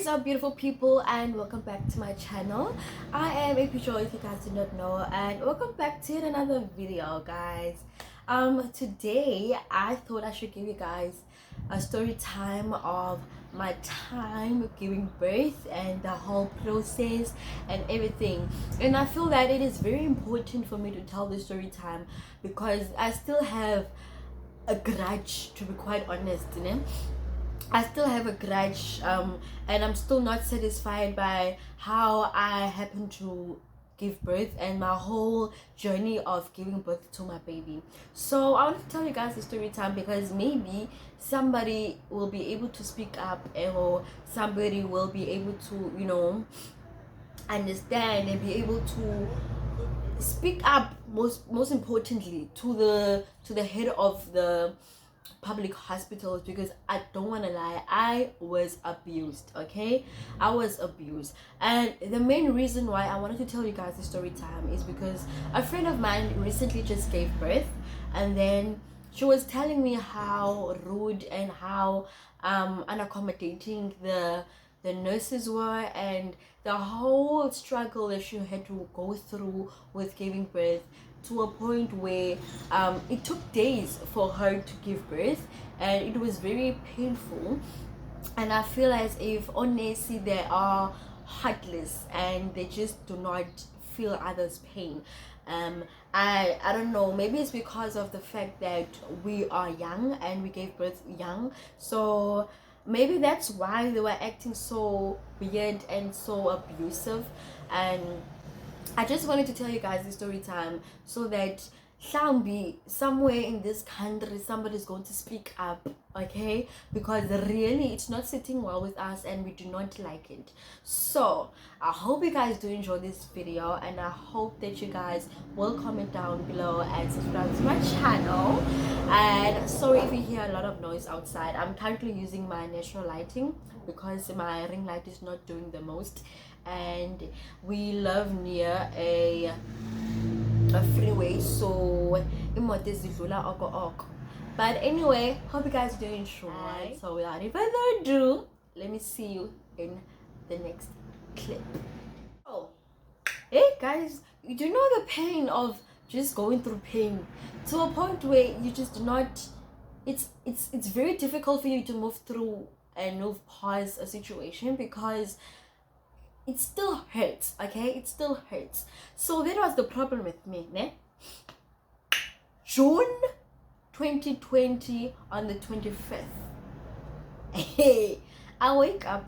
is up, beautiful people, and welcome back to my channel. I am AP Joy, if you guys do not know, and welcome back to yet another video, guys. Today I thought I should give you guys a story time of my time giving birth and the whole process and everything. And I feel that it is very important for me to tell this story time because I still have a grudge, to be quite honest, you know. I still have a grudge, and I'm still not satisfied by how I happened to give birth and my whole journey of giving birth to my baby. So I want to tell you guys the story time because maybe somebody will be able to speak up, or somebody will be able to, you know, understand and be able to speak up, most importantly to the head of the public hospitals, because I don't want to lie, I was abused. Okay, I was abused. And the main reason why I wanted to tell you guys the story time is because a friend of mine recently just gave birth, and then she was telling me how rude and how unaccommodating the nurses were, and the whole struggle that she had to go through with giving birth, to a point where it took days for her to give birth, and it was very painful. And I feel as if honestly they are heartless and they just do not feel others' pain. I don't know, maybe it's because of the fact that we are young and we gave birth young, so maybe that's why they were acting so weird and so abusive. And I just wanted to tell you guys this story time so that somewhere in this country somebody's going to speak up, okay? Because really it's not sitting well with us and we do not like it. So I hope you guys do enjoy this video, and I hope that you guys will comment down below and subscribe to my channel. And sorry if you hear a lot of noise outside. I'm currently using my natural lighting because my ring light is not doing the most, and we live near a freeway, so imoto zidlula oko. But anyway, hope you guys do enjoy. So without any further ado, let me see you in the next clip. Oh, hey guys, you do know the pain of just going through pain to a point where you just do not, it's very difficult for you to move through and move past a situation because it still hurts. Okay, it still hurts. So that was the problem with me, ne? June 2020, on the 25th, hey, I wake up,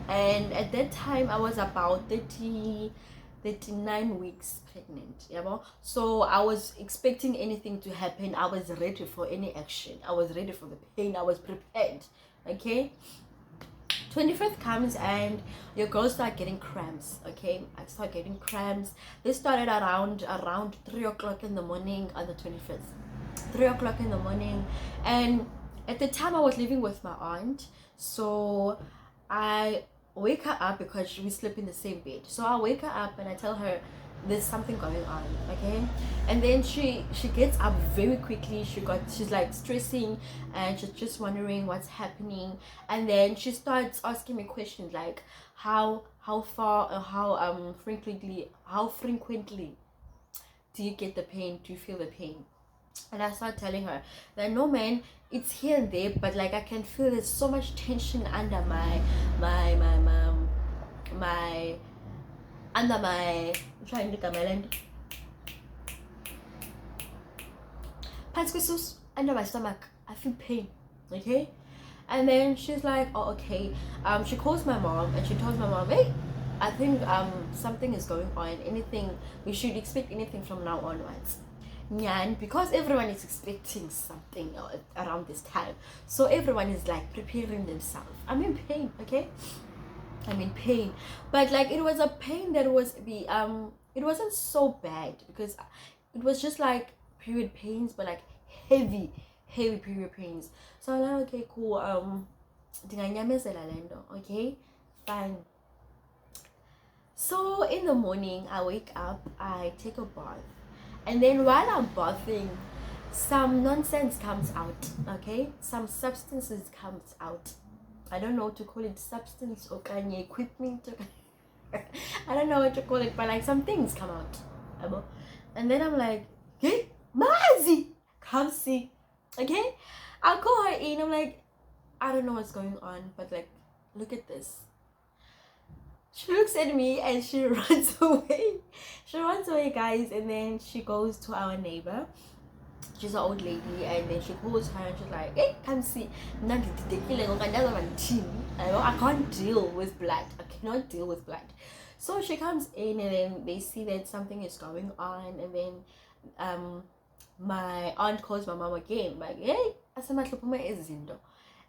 and at that time I was about 39 weeks pregnant, you know? So I was expecting anything to happen. I was ready for any action. I was ready for the pain. I was prepared. Okay, 25th comes and your girls start getting cramps. Okay, I start getting cramps. They started around 3 o'clock in the morning on the 25th. 3 o'clock in the morning. And at the time I was living with my aunt, so I wake her up because we sleep in the same bed. So I wake her up and I tell her there's something going on, okay? And then she gets up very quickly. She's like stressing and she's just wondering what's happening. And then she starts asking me questions like how far or how frequently do you get the pain? Do you feel the pain? And I start telling her that no man, it's here and there, but like I can feel there's so much tension under my under my, I'm trying to come under my stomach. I feel pain, okay? And then she's like, oh, okay. She calls my mom and she tells my mom, hey, I think something is going on. We should expect anything from now onwards. And because everyone is expecting something around this time, so everyone is like preparing themselves. I'm in pain, okay? I'm in pain, but like it was a pain that was it wasn't so bad because it was just like period pains, but like heavy period pains. So I'm like, okay, cool, okay, fine. So in the morning I wake up, I take a bath, and then while I'm bathing, some nonsense comes out, okay? Some substances comes out. I don't know what to call it, substance or equipment. I don't know what to call it, but like some things come out. And then I'm like, hey, Mazi, come see. Okay? I'll call her in. I'm like, I don't know what's going on, but like, look at this. She looks at me and she runs away. She runs away, guys, and then she goes to our neighbor. She's an old lady, and then she calls her and she's like, hey, come see. I can't deal with blood. I cannot deal with blood. So she comes in and then they see that something is going on, and then my aunt calls my mom again, like, hey,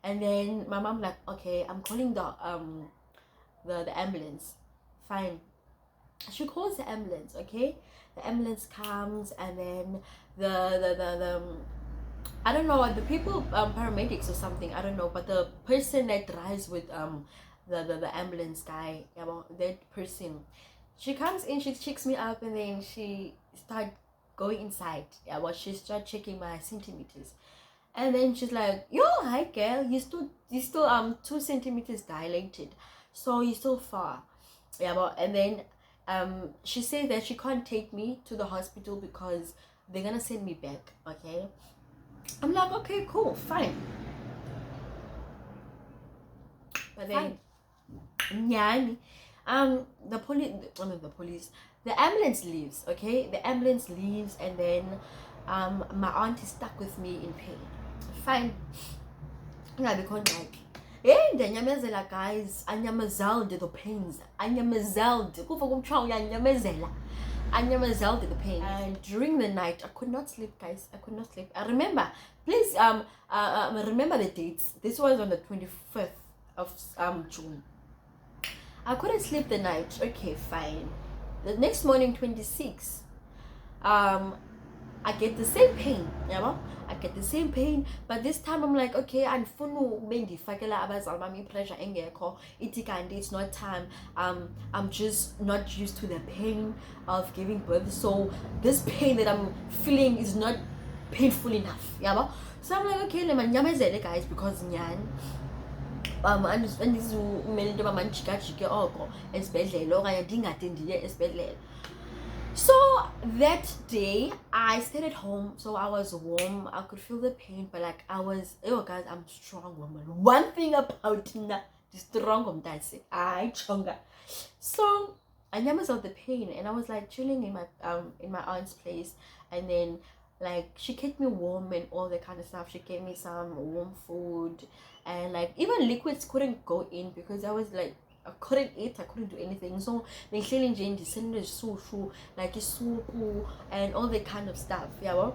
and then my mom like, okay, I'm calling the ambulance. Fine. She calls the ambulance, okay? The ambulance comes, and then the I don't know, the people, paramedics or something, I don't know, but the person that drives with the ambulance guy, that person, she comes in, she checks me up, and then she start going inside. She start checking my centimeters, and then she's like, yo, hi girl, you still 2 centimeters dilated, so you're still far. And then she said that she can't take me to the hospital because they're gonna send me back. Okay, I'm like, okay, cool, fine. But then the ambulance leaves. Okay, the ambulance leaves, and then my aunt is stuck with me in pain. Fine. Like, hey, ndiyanyamezela, guys. Anyamezelde the pains. Anyamezelde. Anyamezelde the pain. And during the night, I could not sleep, guys. I could not sleep. I remember. Please remember the dates. This was on the 25th of June. I couldn't sleep the night. Okay, fine. The next morning, 26. I get the same pain, I get the same pain, but this time I'm like, okay, andifuna bendifakela abazali bami pressure engekho, ithi kanti it's not time. I'm just not used to the pain of giving birth, so this pain that I'm feeling is not painful enough, so I'm like, okay, let me nyamezele, guys, because nyan andizumele into yoba mandijikajike oko esibhedlele okanye ndingade ndiye esibhedlele. So that day I stayed at home, so I was warm, I could feel the pain, but like I was, guys, I'm strong woman. One thing about the strong woman, I chonga. So I never saw the pain, and I was like chilling in my aunt's place, and then like she kept me warm and all that kind of stuff. She gave me some warm food, and like even liquids couldn't go in because I was like, I couldn't eat, I couldn't do anything. So they challenging the sushi, like soup and all that kind of stuff. Yeah,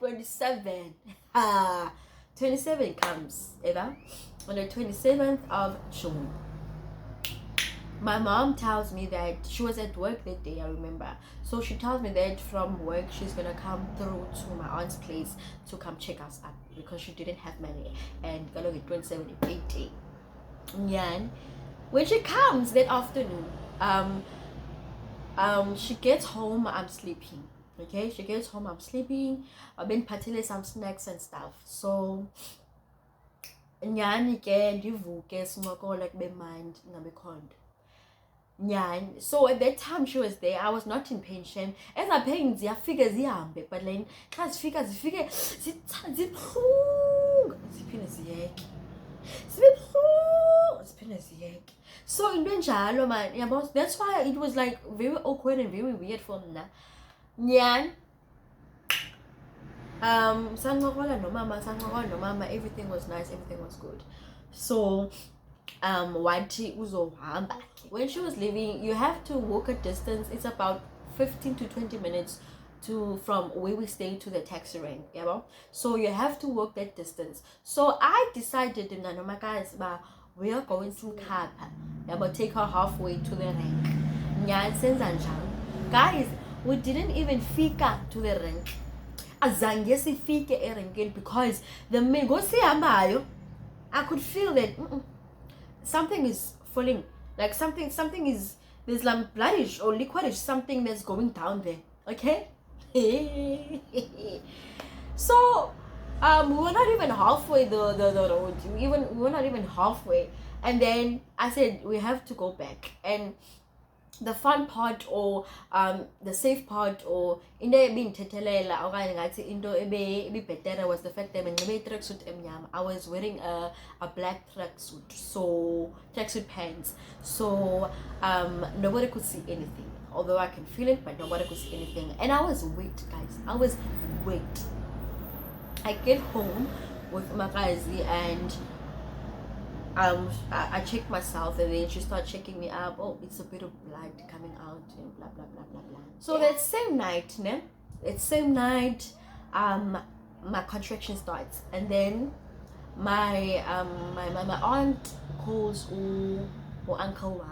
27. 27 comes, Eva, on the 27th of June. My mom tells me that she was at work that day, I remember. So she tells me that from work she's gonna come through to my aunt's place to come check us up because she didn't have money, and gonna get 27 80. When she comes that afternoon, she gets home, I'm sleeping. Okay, she gets home, I'm sleeping. I've been patile some snacks and stuff. So nyani ke ndivuke sincokola kube mandi ngabekhonto. So at that time she was there, I was not in pension. As a pain ziyafika zihambe, but then xa zifike ziphinde ziyeke. So into enjalo man, yabo, that's why it was like very awkward and very weird for me. Nyan sancokola nomama, everything was nice, everything was good. So wathi uzohamba. When she was leaving, you have to walk a distance. It's about 15 to 20 minutes from where we stay to the taxi rank, so you have to walk that distance. So I decided, guys, we are going to Kapa, take her halfway to the rank. Guys, we didn't even fika to the rank. Azange sifike erenkeni because the mengosi ambayo, I could feel that something is falling, like something is, there's like bloodish or liquidish, something that's going down there. Okay. So We were not even halfway the road. We were not even halfway. And then I said we have to go back. And the fun part, or the safe part, or into ebindithethelela okanye ngathi into better was the fact that benxibe i-tracksuit emnyama. I was wearing a black tracksuit, so tracksuit pants, so nobody could see anything, although I can feel it, but nobody could see anything. And I was wet, guys. I was wet. I get home with Makazi, and I checked myself, and then she started checking me up. Oh, it's a bit of blood coming out, and blah blah blah blah blah. So that same night, my contraction starts, and then my aunt calls or uncle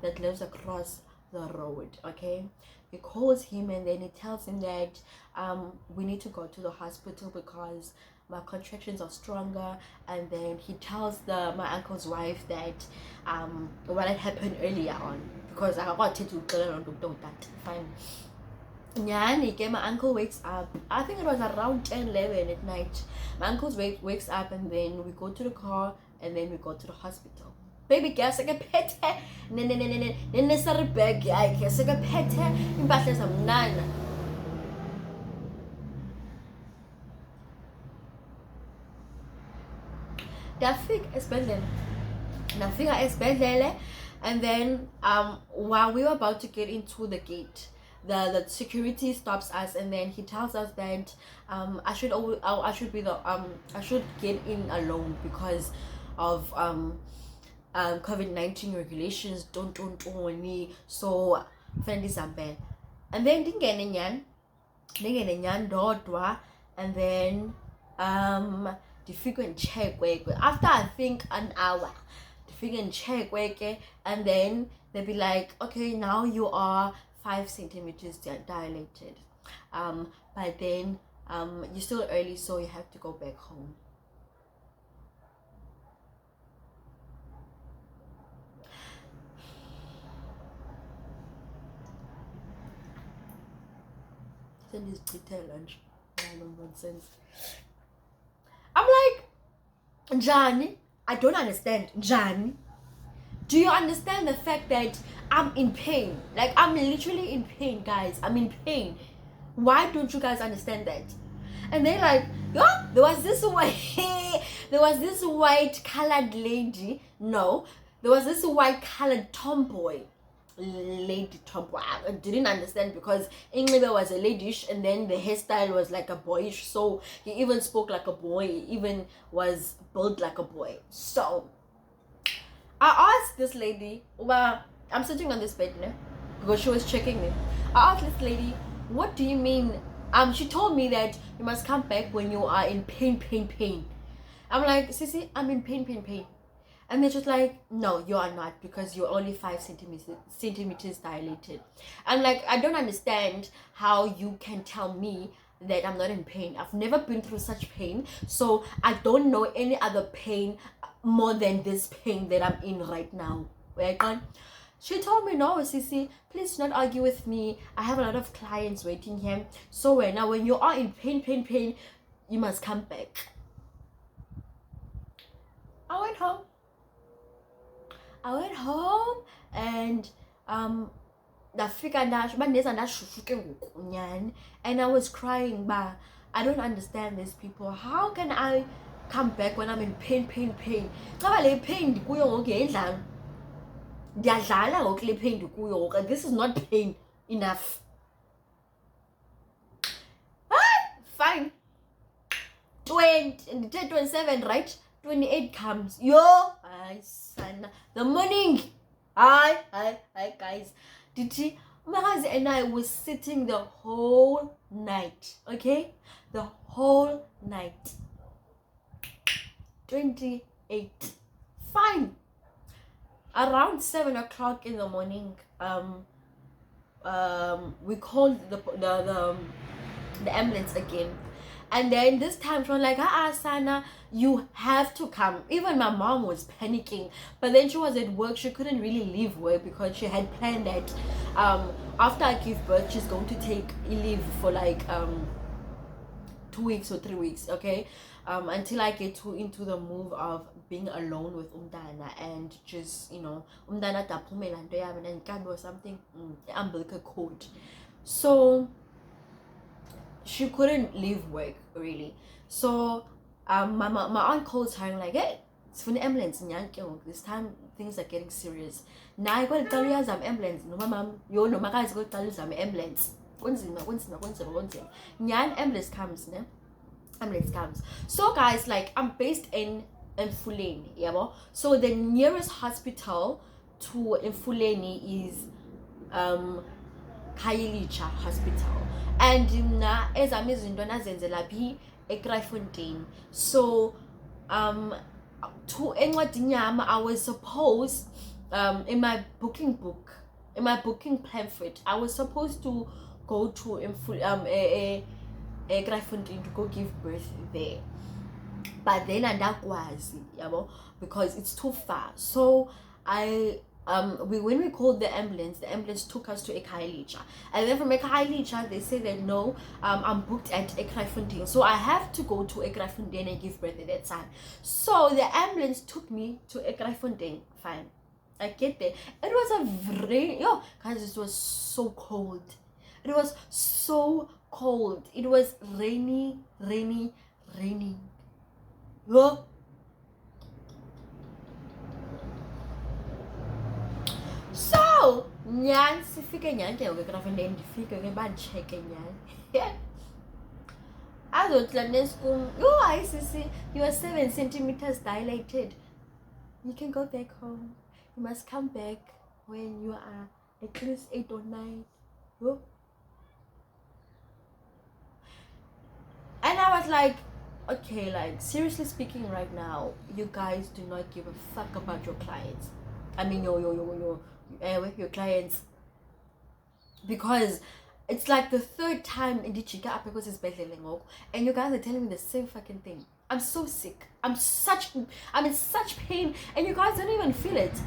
that lives across the road. Okay, he calls him, and then he tells him that we need to go to the hospital because my contractions are stronger. And then he tells my uncle's wife that what had happened earlier on, because I got to tell her that. Fine. Yeah, my uncle wakes up. I think it was around 10-11 at night. My uncle wakes up, and then we go to the car, and then we go to the hospital. Baby girl, sekephethe necessary bag yakhe, sekephethe impahla zamnana. Nafika esibhedlele, and then while we were about to get into the gate, the security stops us, and then he tells us that I should get in alone because of COVID-19 regulations. Don't me, so friendly zambe. And then ndingene nyan dodwa, and then ndifike ndicheckwe after I think an hour. Ndifike ndicheckwe, and then they'll be like, okay, now you are 5 centimeters dilated, but then you're still early, so you have to go back home. Send this detail lunch. No nonsense. I'm like, Johnny, I don't understand. Johnny, do you understand the fact that I'm in pain? Like, I'm literally in pain, guys. I'm in pain. Why don't you guys understand that? And they're like, oh, there was this white colored lady. No, there was this white colored tomboy. Lady tomboy. I didn't understand because English was a ladyish, and then the hairstyle was like a boyish, so he even spoke like a boy, he even was built like a boy. So I asked this lady, well, I'm sitting on this bed now because she was checking me. I asked this lady, what do you mean? She told me that you must come back when you are in pain. I'm like, Sissy, I'm in pain. And they're just like, no, you are not, because you're only 5 centimeters dilated. I'm like, I don't understand how you can tell me that I'm not in pain. I've never been through such pain, so I don't know any other pain more than this pain that I'm in right now. Right? She told me, no, Sissy, please do not argue with me. I have a lot of clients waiting here. So when you are in pain, you must come back. I went home, and and I was crying, but I don't understand these people. How can I come back when I'm in pain? This is not pain enough. Fine. 27, right? 28 comes. Yo, son. The morning. Hi, guys. Makazi and I was sitting the whole night. Okay? The whole night. 28. Fine. Around 7 o'clock in the morning, we called the ambulance again. And then this time she was like, Sana, you have to come. Even my mom was panicking, but then she was at work. She couldn't really leave work because she had planned that after I give birth, she's going to take leave for like 2 weeks or 3 weeks, okay, until I get into the move of being alone with umntana, and just, you know, umntana daphumela nto yami and or something, umbilical cord. So she couldn't leave work really. So my aunt calls her and like, hey, it's for the ambulance. This time things are getting serious. Now I got to tell you I'm ambulance. No, mama, you know, my guys got to tell you I'm ambulance. Nyan ambulance comes, ne? Ambulance comes. So guys, like, I'm based in Mfuleni, yeah. So the nearest hospital to Mfuleni is Khayelitsha Hospital, and mna ezami izinto nazenzela phi eKruifontein. So to encwadini yami I was supposed in my booking pamphlet I was supposed to go to eKruifontein to go give birth there, but then andakwazi yabo because it's too far. So when we called the ambulance took us to Khayelitsha, and then from Khayelitsha they said that no, I'm booked at Ekrafontein, so I have to go to Ekrafontein and give birth at that time. So the ambulance took me to Ekrafontein. Fine, I get there. It was a guys, it was so cold. It was so cold. It was raining. Yo. So nyan sifike nyan ke Ekrafontein ndifike ke bandicheke nyan. Azotla neskum, I see you are 7 centimeters dilated. You can go back home. You must come back when you are at least 8 or 9. And I was like, okay, like, seriously speaking right now, you guys do not give a fuck about your clients. I mean your clients, because it's like the 3rd time in Dichika up because it's bedlelengok, and you guys are telling me the same fucking thing. I'm so sick. I'm in such pain, and you guys don't even feel it.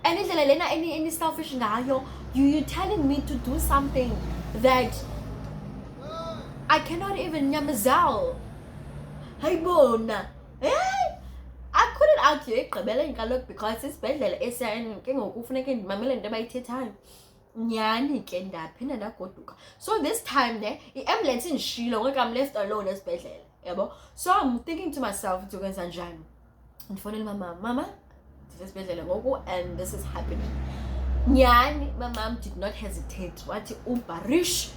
And any selfish ngayo, you're telling me to do something that I cannot even nyamazal. Hey bona. I couldn't argue ekugqibeleni kaloku because isibhedlele esiyani ke ngoku kufuneka ndimamele into abayithethayo. Nyani ke ndaphinda ndagoduka. So this time ne i-ambulance indishilo ngoku I'm left alone esibhedlele, yabo. So I'm thinking to myself, ndizokwenza njani? Ndifonele mama ndisesibhedlele ngoku and this is happening. Nyani, my mom did not hesitate. Wathi ubarish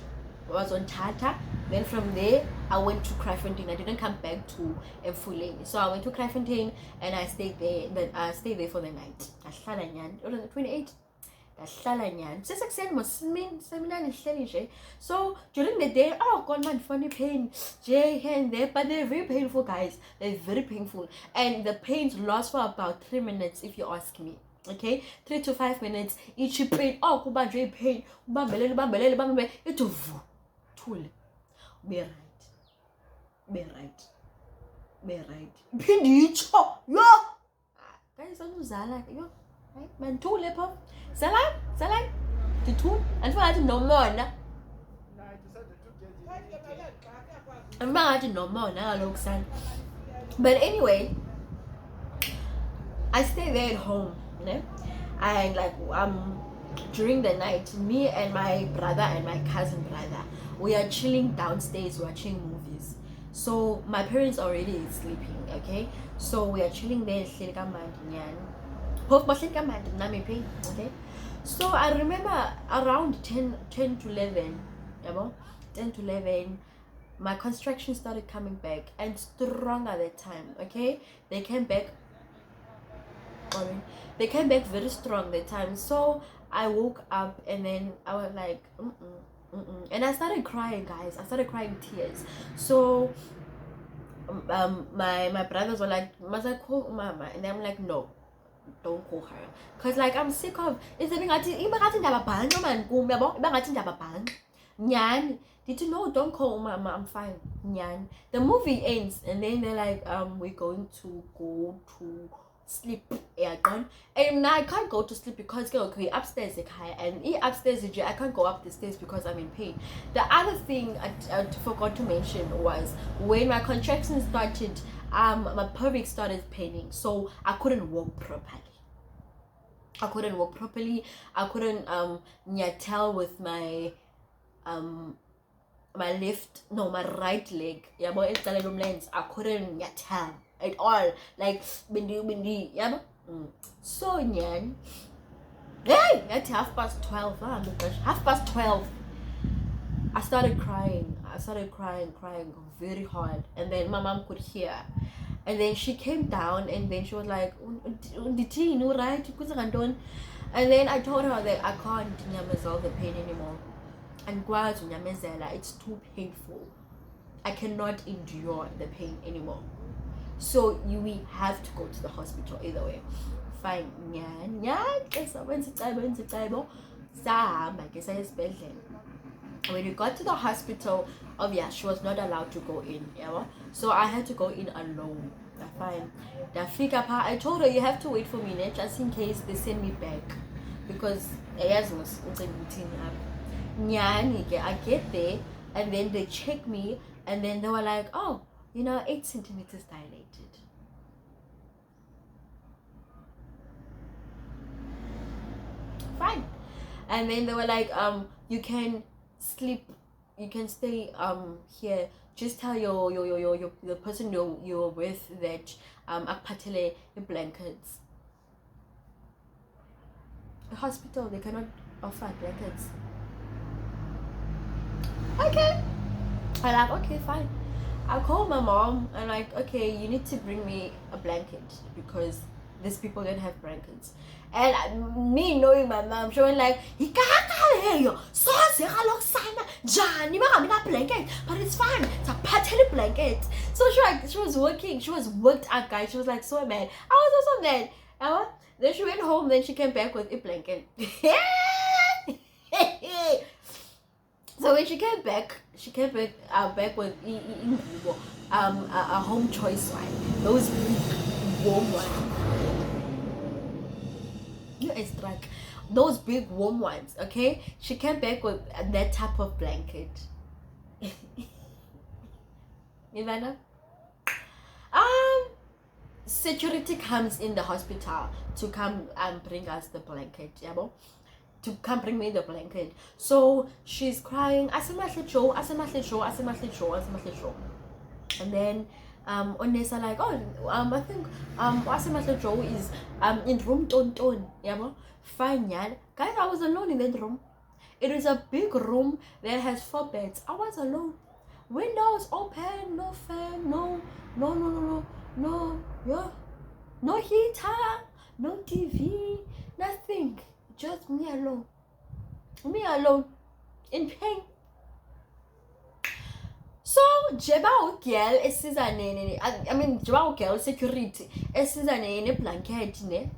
was on Tata. Then from there I went to Kraaifontein. I didn't come back to Mfuleni. So I went to Kraaifontein and I stayed there. Then I stayed there for the night. Ndahlala nyani. On the 28th. Ndahlala nyani. Sesekuseni semina ndihleli nje. So during the day, oh god man, funny pain here and there, but they're very painful, guys. They're very painful, and the pains last for about 3 minutes if you ask me. Okay, 3 to 5 minutes each pain. Oh, kubanjwe pain. Ubambelele itu vu. Thule. Be right. Pindicho. Yo. Guys, uzala yo. Right? Man thule pho. Salam. Dithu. Andifangathi nomona. Andifangathi nomona kaloku sana. But anyway, I stay there at home, you know? And like during the night, me and my brother and my cousin brother, we are chilling downstairs watching movies. So my parents already is sleeping, okay? So we are chilling there, okay? So I remember around 10 to 11, 10 to 11, my construction started coming back, and strong at that time, okay? They came back very strong that time. So I woke up and then I was like, and I started crying, guys. I started crying tears. So my brothers were like, must I call mama? And I'm like, no, don't call her, because like I'm sick of it's Nyan, did you know? Don't call mama, I'm fine. Nyan. The movie ends and then they're like, we're going to go to sleep. Yeah, gone. And now I can't go to sleep because okay, upstairs and upstairs I can't go up the stairs because I'm in pain. The other thing I forgot to mention was when my contractions started, my pelvic started paining, so I couldn't walk properly. I couldn't nyatel with my my right leg. Yeah, but it's a lens. I couldn't nyatel at all. Like bindi, yeah. So nyan. Hey, at 12:30. Oh my gosh, 12:30. I started crying very hard, and then my mom could hear, and then she came down, and then she was like, right? And then I told her that I can't resolve the pain anymore, and it's too painful. I cannot endure the pain anymore, so we have to go to the hospital either way. Fine, when we got to the hospital, she was not allowed to go in, so I had to go in alone. Fine. I told her you have to wait for me just in case they send me back, because I get there, and then they check me, and then they were like, oh, 8 centimeters dilated. Fine. And then they were like, you can sleep, you can stay here, just tell your the person you're with that akuphathele blankets. The hospital, they cannot offer blankets. Okay, I'm like, okay, fine. I called my mom and like, okay, you need to bring me a blanket because these people don't have blankets. And me knowing my mom, she was like, so blanket, but it's fine. It's a pattern blanket. So she was working. She was worked out, guys. She was like so mad. I was also mad. Then she went home. Then she came back with a blanket. So when she came back back with a home choice one, those big warm ones. It's like those big warm ones. Okay, she came back with that type of blanket. Ivana, security comes in the hospital to come and bring us the blanket, to come bring me the blanket. So she's crying, and then Onesa like, oh, I think Joe is in room ton, fine, guys. I was alone in that room. It is a big room that has 4 beds. I was alone. Windows open, no fan, no, yeah, no heater, no TV, nothing. Just me alone, in pain. So jeba girl esizanene, I mean jeba girl security esizanene blanket ne.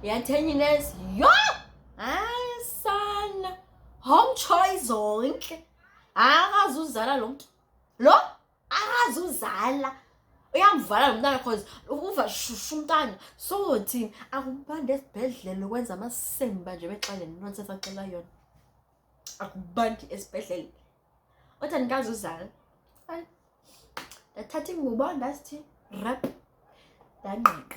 Yeah, 10 years. Yo, son, home choice zonke. Akazuzala lo akazuzala. Uyamvala lo mntana cause uva shushu umntana. So thini akumbande esibhedlela ukwenza amasemba nje bexaleni nonsense acela yona. Akubandi esibhedlela. Othani kazuzala. Fine. Thatha ingubo ndasithi rap.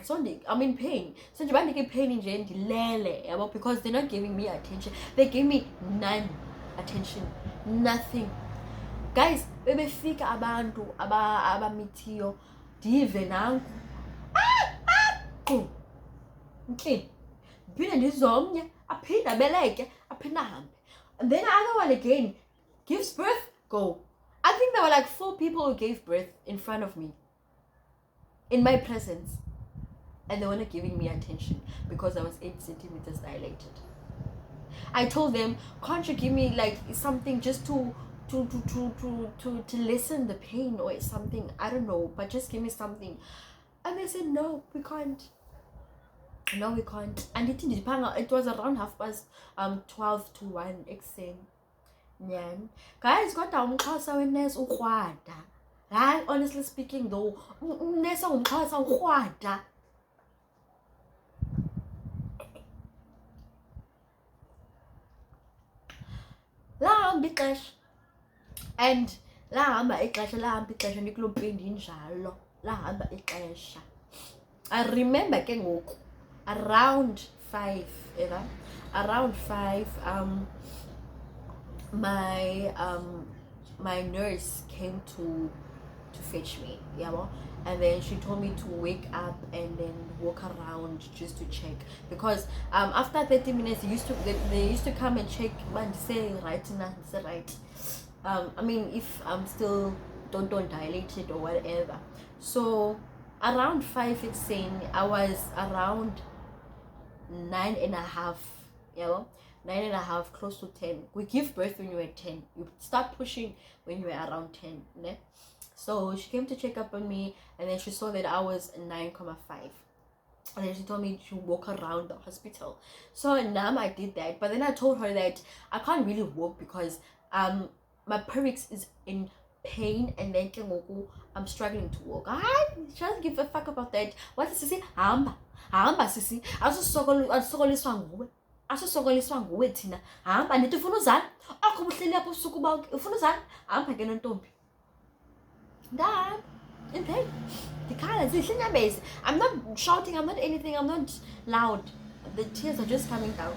So I'm in pain. So nje bandike pain nje ndilele, because they're not giving me attention. They gave me none attention. Nothing. Guys, bebefika abantu abamithiyo ndive nanku. Okay. Phinde ndizomnye, aphinda beleke, aphinda hambe. And then another one again gives birth, go. I think there were like 4 people who gave birth in front of me, in my presence, and they were not giving me attention because I was 8 centimeters dilated. I told them, can't you give me like something just to lessen the pain or something? I don't know, but just give me something. And they said, no, we can't. No, we can't. And it was around 12 to 1 XM. Guys, got down because I witness ukwada. Hayi, honestly speaking though, unesa ngumxhosa ukrwada. Lahamba ixesha and lahamba ixesha ndikuloo mpindi injalo. Lahamba ixesha. I remember ke ngoku around 5, around 5, my nurse came to fetch me, and then she told me to wake up and then walk around just to check, because after 30 minutes they used to come and check and say right now, say right, I mean if I'm still don't dilated or whatever. So around 5 it's saying I was around 9.5, 9.5, close to 10. We give birth when you're 10. You start pushing when you're around 10. Ne? So she came to check up on me, and then she saw that I was 9.5. And then she told me to walk around the hospital. So now I did that. But then I told her that I can't really walk because my cervix is in pain, and then I'm struggling to walk. She doesn't give a fuck about that. What does she say? Hamba sisi, asisokoliswa nguwe thina. Hamba nithi ufuna uzala, akho buhleli apho usuku bonke ufuna uzala. Hamba ke nontombi. Ndahamba in pain. Ndikhala zihle inyamezi. I'm not shouting, I'm not anything, I'm not loud. The tears are just coming down.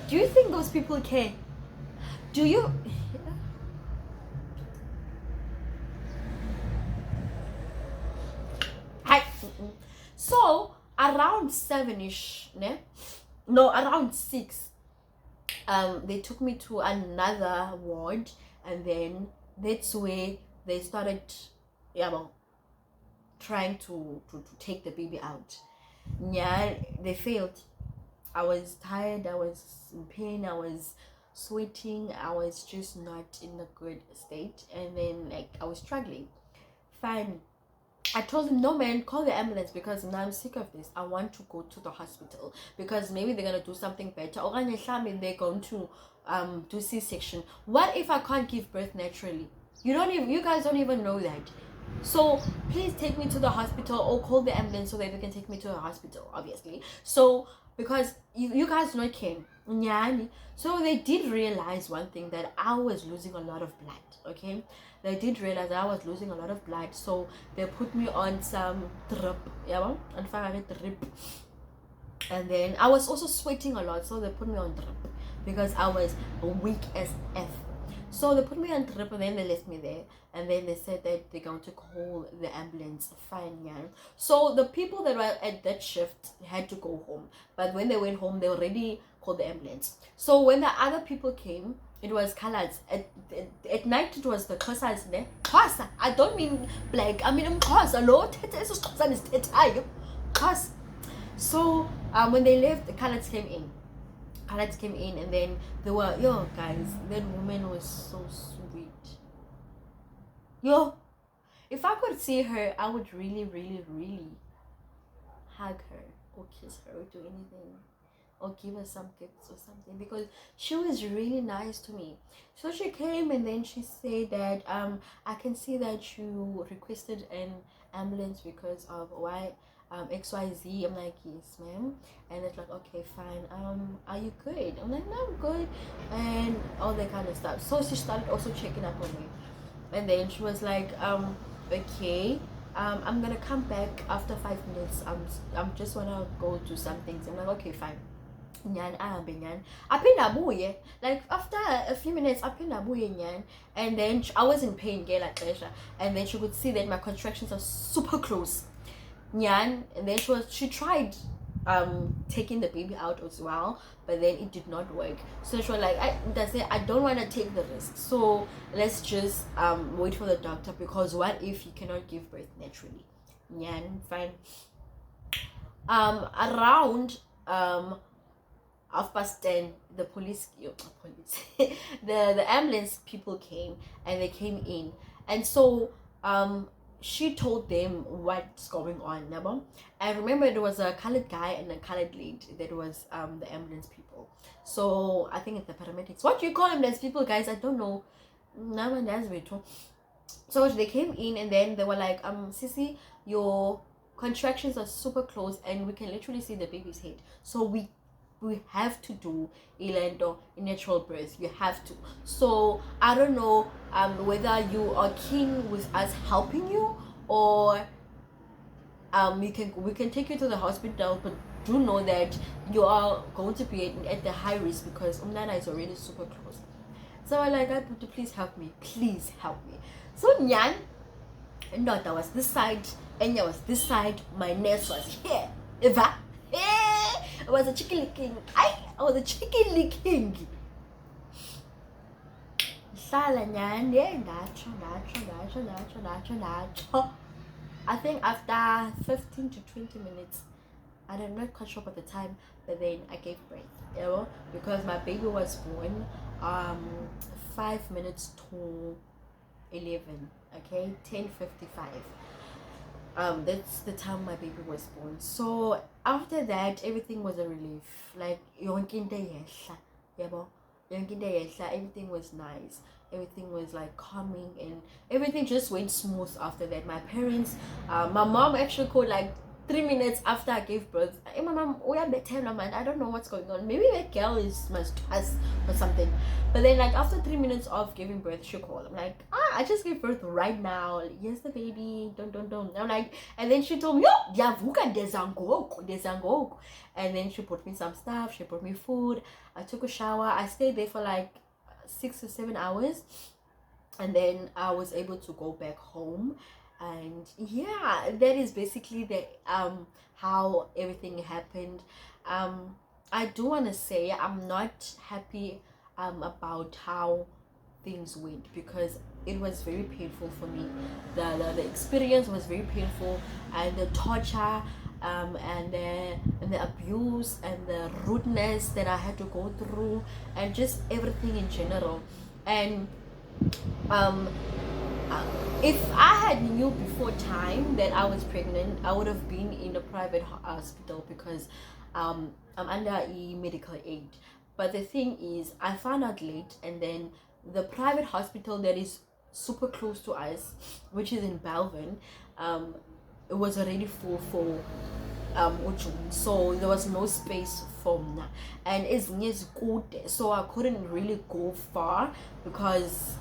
Do you think those people care? Do you? Hi. So around 7ish, around 6, they took me to another ward, and then that's where they started trying to take the baby out. They failed. I was tired, I was in pain, I was sweating, I was just not in a good state, and then I was struggling. Fine, I told him, no man, call the ambulance, because now I'm sick of this. I want to go to the hospital, because maybe they're gonna do something better, or they're going to do C-section. What if I can't give birth naturally? You guys don't even know that. So please take me to the hospital, or call the ambulance so that they can take me to the hospital, obviously. So because you guys not came. So they did realize one thing, that I was losing a lot of blood. Okay, they did realize that I was losing a lot of blood, so they put me on some drip, drip. And then I was also sweating a lot, so they put me on drip because I was weak as F. So they put me on drip, and then they left me there, and then they said that they're going to call the ambulance. Fine, yeah. So the people that were at that shift had to go home, but when they went home, they already called the ambulance. So when the other people came, it was colours. At night it was the Xhosas, ne? Xhosa. I don't mean black, I mean Xhosa. Lord, Xhosa. So when they left, the colours came in. And then they were, guys, that woman was so sweet. If I could see her, I would really, really, really hug her or kiss her or do anything, or give her some gifts or something, because she was really nice to me. So she came, and then she said that I can see that you requested an ambulance because of why XYZ. I'm like, yes ma'am. And it's like, okay, fine, are you good? I'm like, no, I'm good, and all that kind of stuff. So she started also checking up on me, and then she was like, okay, I'm gonna come back after 5 minutes. I'm just wanna go do some things. I'm like, okay, fine. Like after a few minutes, and then I was in pain, and then she could see that my contractions are super close. And then she tried taking the baby out as well, but then it did not work. So she was like, I don't want to take the risk, so let's just wait for the doctor, because what if you cannot give birth naturally? Fine. Around 10:30, the police the ambulance people came, and they came in, and so she told them what's going on. And remember, there was a colored guy and a colored lady that was the ambulance people. So I think it's the paramedics. What do you call ambulance people, guys? I don't know. So they came in and then they were like, Sissy, your contractions are super close and we can literally see the baby's head. So we have to do a natural birth. You have to. So I don't know whether you are keen with us helping you, or we can take you to the hospital, but do know that you are going to be at the high risk because umnana is already super close. So I like, God, please help me, please help me. So Nyan and daughter was this side, Enya was this side, my nurse was here. Eva, I was a chicken licking. I was a chicken licking. Sala Nyan, I think after 15 to 20 minutes, I'm not quite sure about the time, but then I gave birth, you know, because my baby was born 5 minutes to 11, okay, 10:55. That's the time my baby was born. So after that, everything was a relief. Like everything was nice, everything was like calming, and everything just went smooth after that. My parents, my mom actually called like 3 minutes after I gave birth. Hey, my mom, we are better, man. I don't know what's going on. Maybe that girl is us or something. But then, like after 3 minutes of giving birth, she called. I'm like, I just gave birth right now. Here's the baby. Don't. I'm like, and then she told me, yo, yavuka desangok. And then she put me some stuff. She put me food. I took a shower. I stayed there for like 6 or 7 hours, and then I was able to go back home. And yeah, that is basically the how everything happened. I do want to say I'm not happy about how things went, because it was very painful for me. The experience was very painful, and the torture and the abuse and the rudeness that I had to go through, and just everything in general. And if I had knew before time that I was pregnant, I would have been in a private hospital, because I'm under a medical aid. But the thing is, I found out late, and then the private hospital that is super close to us, which is in Balvin, it was already full for so there was no space for me, and it's good, so I couldn't really go far because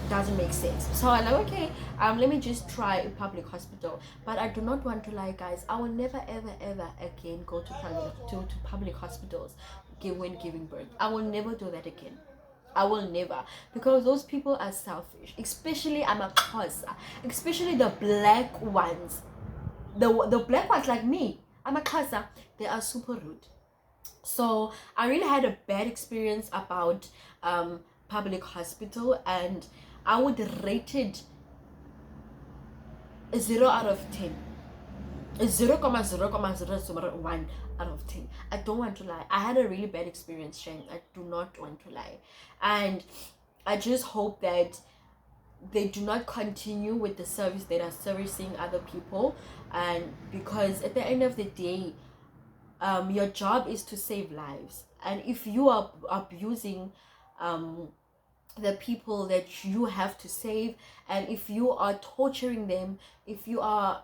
doesn't make sense. So I'm like, okay, let me just try a public hospital. But I do not want to lie, guys. I will never ever again go to public hospitals when giving birth. I will never do that again. I will never, because those people are selfish, especially Amaxhosa, especially the black ones. The black ones like me, Amaxhosa, they are super rude. So I really had a bad experience about public hospital, and I would rate it a 0 out of 10. A 0,001 out of 10. I don't want to lie. I had a really bad experience, Shane. I do not want to lie. And I just hope that they do not continue with the service that are servicing other people. And because at the end of the day, your job is to save lives. And if you are abusing the people that you have to save, and if you are torturing them, if you are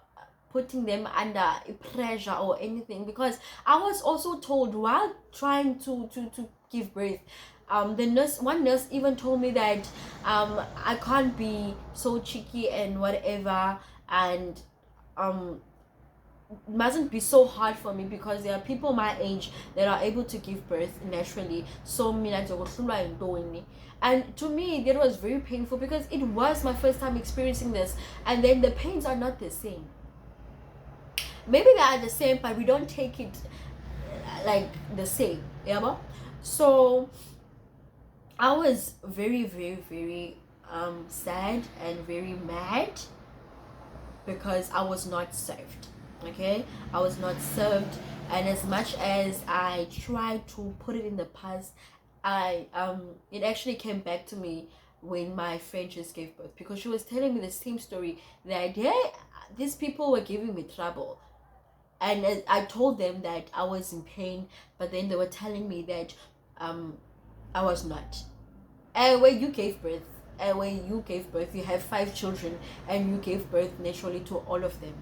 putting them under pressure or anything, because I was also told while trying to give birth, one nurse even told me that I can't be so cheeky and whatever, and it mustn't be so hard for me because there are people my age that are able to give birth naturally. So and to me that was very painful, because it was my first time experiencing this, and then the pains are not the same. Maybe they are the same, but we don't take it like the same, yeah. So I was very sad and very mad because I was not served. Okay, I was not served, and as much as I tried to put it in the past, it actually came back to me when my friend just gave birth, because she was telling me the same story, that these people were giving me trouble, and I told them that I was in pain, but then they were telling me that I was not. And when you gave birth, when you gave birth, you have 5 children and you gave birth naturally to all of them.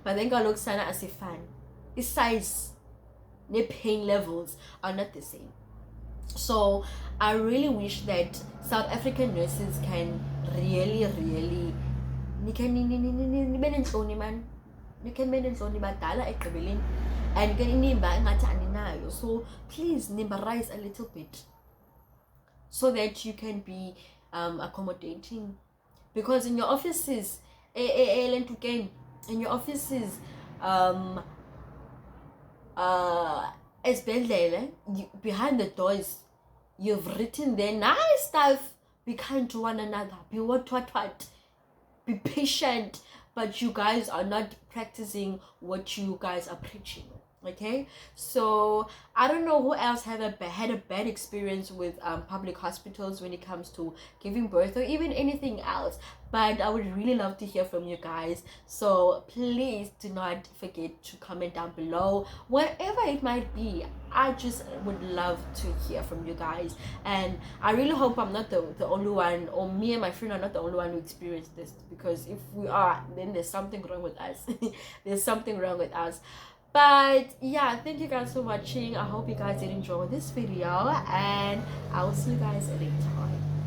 But then kaloku sana asifani, size, the pain levels are not the same. So I really wish that South African nurses can really nibe nentloni man, nibe nentloni badala ekugqibeleni and ke inimba engathi aninayo. So please rise a little bit so that you can be accommodating, because in your offices in your offices esibhedlele, behind the doors you've written there nice stuff: be kind to one another, be what, be patient. But you guys are not practicing what you guys are preaching. Okay, so I don't know who else had a bad experience with public hospitals when it comes to giving birth or even anything else, but I would really love to hear from you guys. So please do not forget to comment down below, whatever it might be. I just would love to hear from you guys, and I really hope I'm not the only one, or me and my friend are not the only one who experienced this, because if we are, then there's something wrong with us. There's something wrong with us. But yeah, thank you guys for watching. I hope you guys did enjoy this video, and I will see you guys later on.